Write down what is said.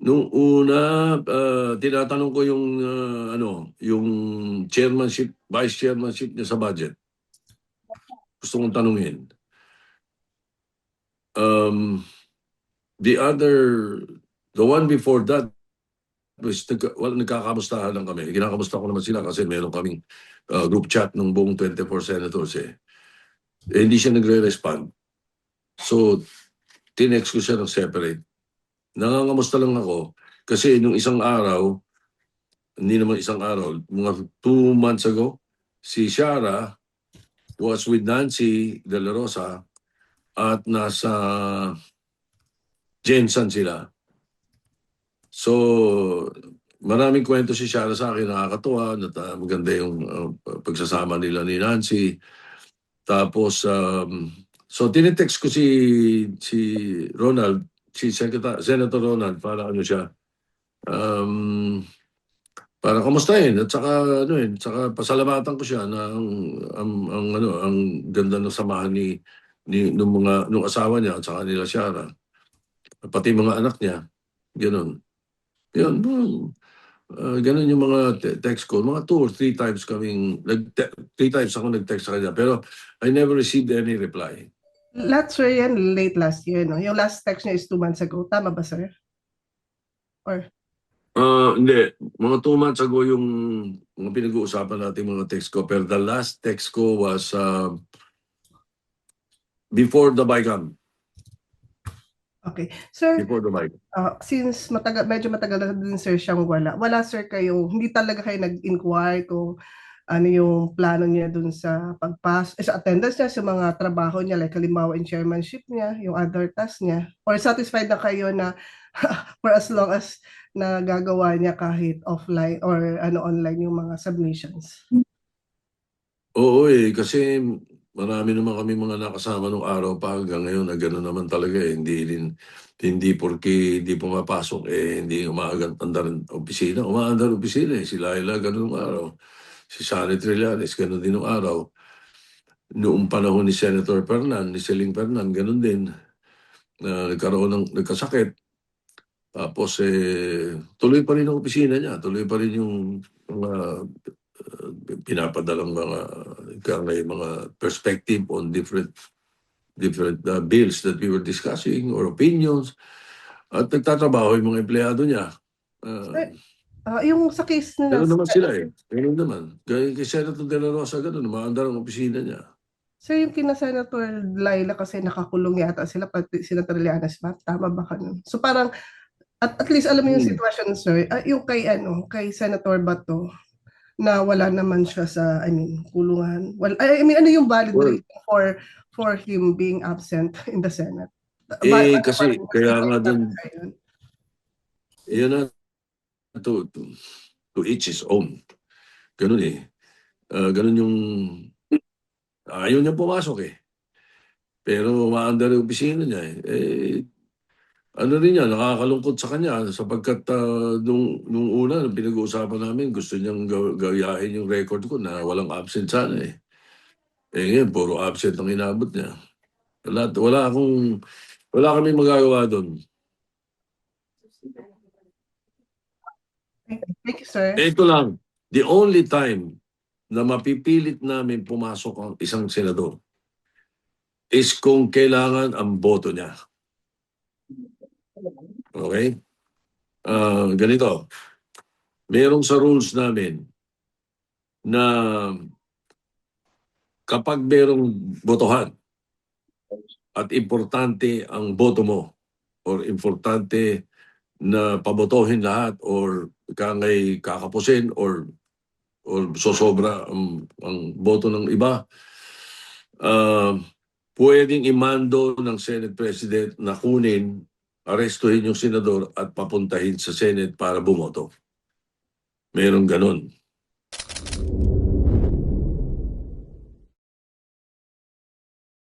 Nung una, tinatanong ko yung yung chairmanship, vice chairmanship niya sa budget. Gusto kong tanungin. The one before that was nagkakamustahan lang kami. Kinakamusta ko naman sila kasi meron kaming group chat ng buong 24 senators eh. Hindi siya nagre-respond. So, tinext ko siya ng separate. Nangangamusta lang ako kasi nung isang araw, hindi naman isang araw, mga 2 months ago, si Shara was with Nancy De La Rosa at nasa Jensen sila. So, maraming kwento si Shara sa akin, nakakatuwa, maganda yung pagsasama nila ni Nancy. Tapos, so tinitext ko si Ronald, si Senator Ronald, para ano siya, para kamustahin at saka saka pasalamatan ko siya na ang ganda ng samahan nung asawa niya at saka nila Shara. Pati mga anak niya, gano'n. Yun, ganun yung mga text ko. Mga 2 or 3 times kaming, 3 times ako nag-text sa kanya. Pero I never received any reply. Last sir yan, late last year, no? Yung last text niya is 2 months ago. Tama ba, sir? Or, Hindi. Mga 2 months ago yung mga pinag-uusapan natin mga text ko. Pero the last text ko was before the BICAM. okay. Sir, Before the BICAM. since medyo matagal na din sir siyang wala sir kayong, hindi talaga kayo nag-inquire kung ano yung plano niya dun sa sa attendance niya, sa mga trabaho niya, like halimbawa in chairmanship niya, yung other tasks niya, or satisfied na kayo na for as long as na gagawa niya kahit offline or online yung mga submissions? Oo kasi marami naman kami mga nakasama nung araw pa hanggang ngayon na gano'n naman talaga eh. Hindi porke hindi pumapasok hindi umaandar ng opisina. Umaandar ng opisina eh. Si Laila gano'n nung araw. Si Sani Trillanes gano'n din nung araw. Noong panahon ni Senator Fernan, ni Celine Fernan, gano'n din. Nagkasakit. Tapos tuloy pa rin ang opisina niya. Tuloy pa rin yung mga pinapadalang mga perspective on different bills that we were discussing or opinions. At nagtatrabaho yung mga empleyado niya. Sir, yung sa case nila, Gano'n naman sila eh. Gano'n naman. Kay Senator De La Rosa, gano'n. Umaandar ang opisina niya. sir, yung kina Senator Laila kasi nakakulong yata sila, pati Senator Trillanes ba? Tama ba kanun? So parang, at least alam mo yung sitwasyon, sir, yung kay Senator Bato, na wala naman siya sa, kulungan. Well, I mean, ano yung valid Well, reason for him being absent in the Senate? Ba, kasi kaya nga doon, yun? yan na, to each his own. Ganun eh. Ganun yung, ayaw niya pumasok eh. Pero umaandar yung opisina niya ano rin yan, nakakalungkot sa kanya sapagkat nung una, nung pinag-uusapan namin, gusto niyang gayahin yung record ko na walang absent sana eh. Ngayon, puro absent ang inabot niya. Wala kaming magagawa doon. Thank you, sir. Ito lang, the only time na mapipilit namin pumasok ang isang senador is kung kailangan ang boto niya. Okay? Ganito, merong sa rules namin na kapag merong botohan at importante ang boto mo or importante na pabotohin lahat or kakapusin or sosobra ang boto ng iba, pwedeng imando ng Senate President na kunin, arestuhin yung senador at papuntahin sa Senate para bumoto. Merong ganun.